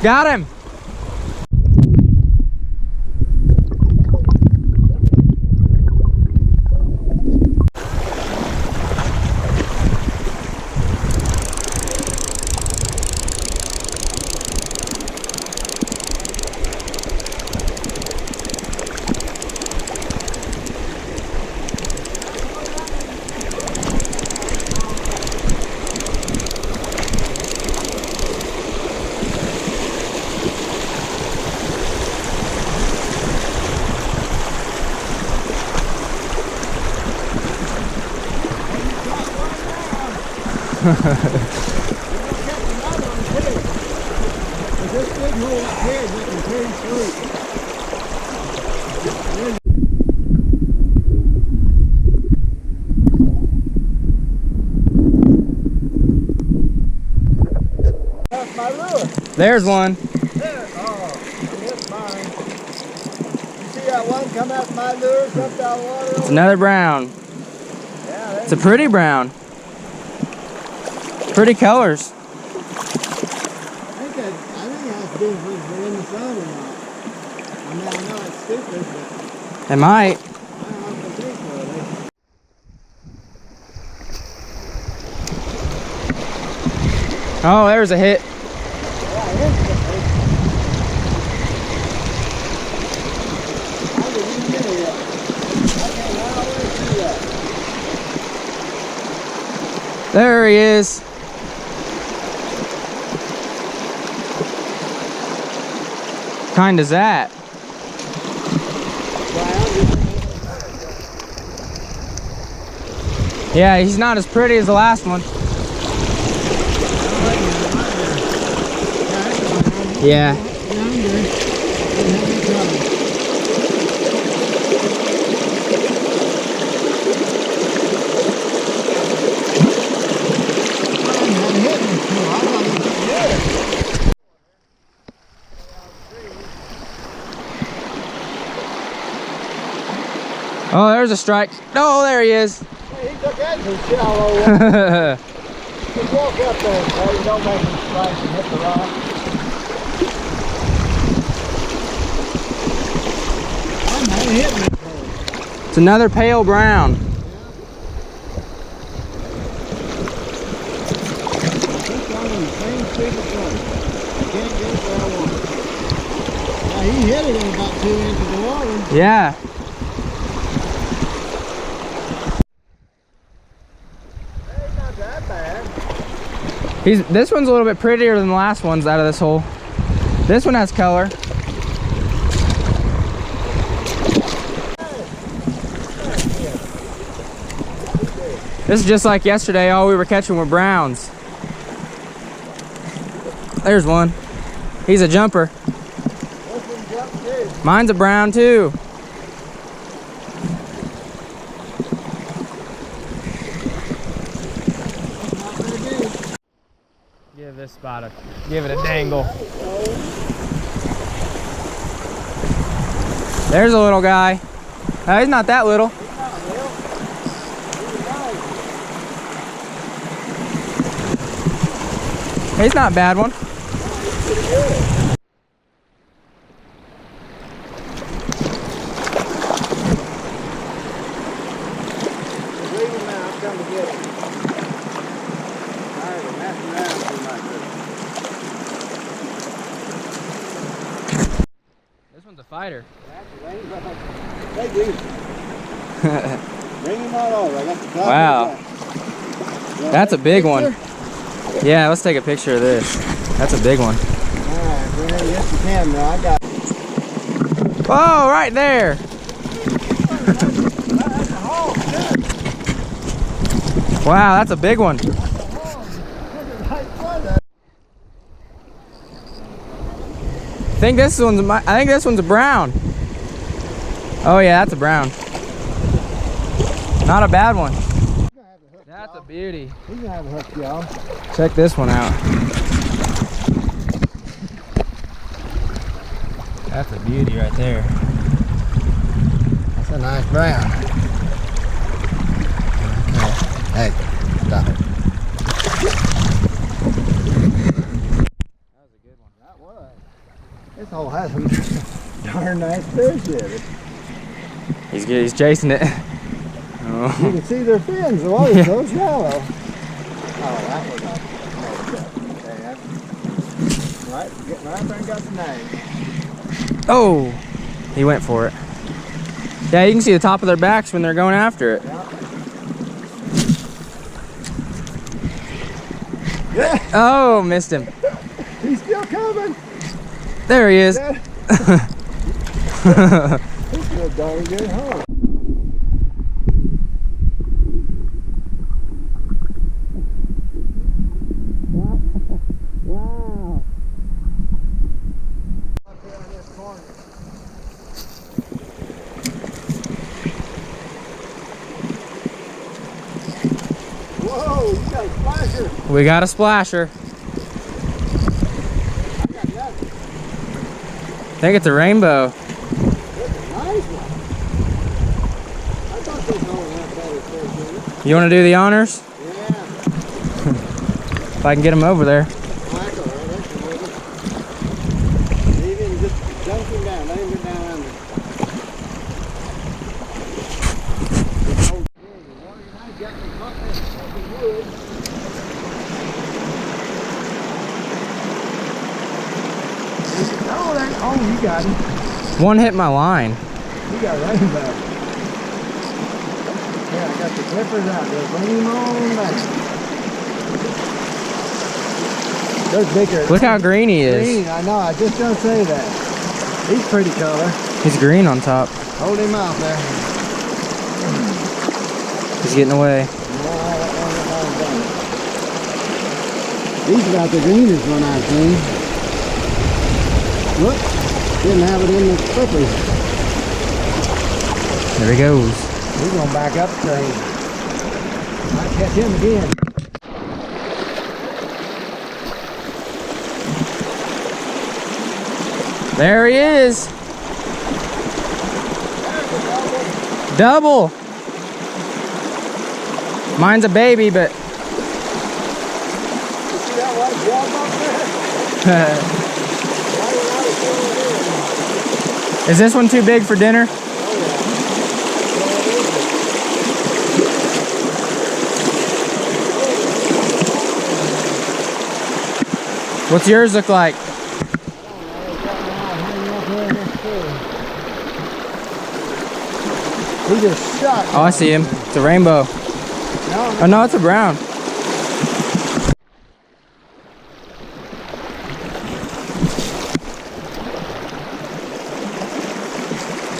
Got him. There's one. There. Oh, that's mine. You see that one come out my lure, jumped out of water? It's another brown. Yeah, it's a pretty brown. Pretty colors. I think it has to do with if they're in the sun or not. I mean, I know it's stupid, but It might. I don't know if they think so. Oh, there's a hit. Yeah, it is. I didn't get it yet. I can't always see that. There he is. Kind is that? Yeah, he's not as pretty as the last one. Yeah. Oh, there's a strike. Oh, there he is. Hey, he took that some shallow. Just walk up there, so you don't make him splash and hit the rock. I'm not hitting it. It's another pale brown. Yeah, he hit it in about 2 inches of water. Yeah. Hey, not that bad. This one's a little bit prettier than the last ones out of this hole. This one has color. This is just like yesterday. All we were catching were browns. There's one. He's a jumper. Mine's a brown too. Give this spot give it a dangle. There's a little guy. He's not that little. He's not a bad one. This one's a fighter. They do. Bring him on over. I got the top. Wow. That's a big one. Yeah, let's take a picture of this. That's a big one. Alright, well, yes you can now. I got it. Whoa, right there. Wow, that's a big one. I think this one's a brown. Oh yeah, that's a brown. Not a bad one. That's a beauty. He's gonna have a hook, y'all. Check this one out. That's a beauty right there. That's a nice brown. Okay. Hey, stop it. That was a good one. That was. This hole has some darn nice fish in it. He's chasing it. Oh. You can see their fins. The water's so shallow. Oh, that was right, getting right there and got the name. Oh, he went for it. Yeah, you can see the top of their backs when they're going after it. Yeah. Oh, missed him. He's still coming. There he is. It's a darn good hole. Wow. Up here in this corner. Whoa, you got a splasher. We got a splasher. I got nothing. I think it's a rainbow. That's a nice one. I thought those only had better fish in it. You want to do the honors? Yeah. If I can get him over there. That's all right. That's the way it is. Leave him, just dunk him down. Let him get down under. Oh, you got him. One hit my line. You got rainbow. Yeah, I got the clippers out there. Bring him on back. Those bigger. Look how green he is. Green, I know. I just don't say that. He's pretty color. He's green on top. Hold him out there. He's getting away. He's about the greenest one I've seen. Look, didn't have it in the clippers. There he goes. He's going back upstream. Might catch him again. There he is. Double. Mine's a baby, but You see that white blob up there? is this one too big for dinner? What's yours look like? He just shot. Oh, I see him. It's a rainbow. Oh no, it's a brown.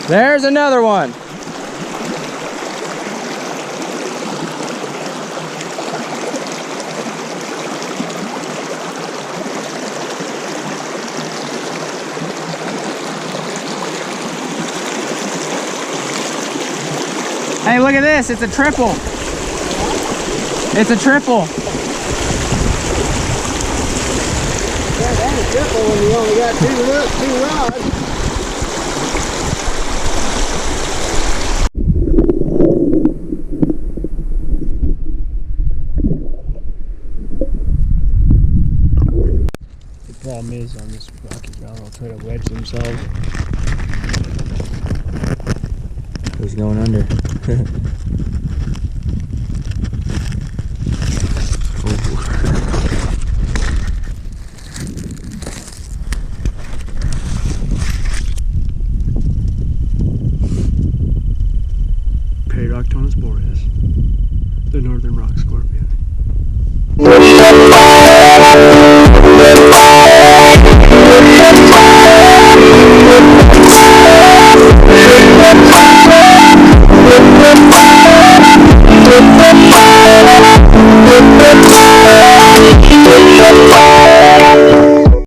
There's another one. Hey, look at this. It's a triple. It's a triple. Yeah, that's a triple when you only got two rods. The problem is on this rocky ground, they'll try to wedge themselves. Who's going under? Periodontons boreas, the northern rock scorpion.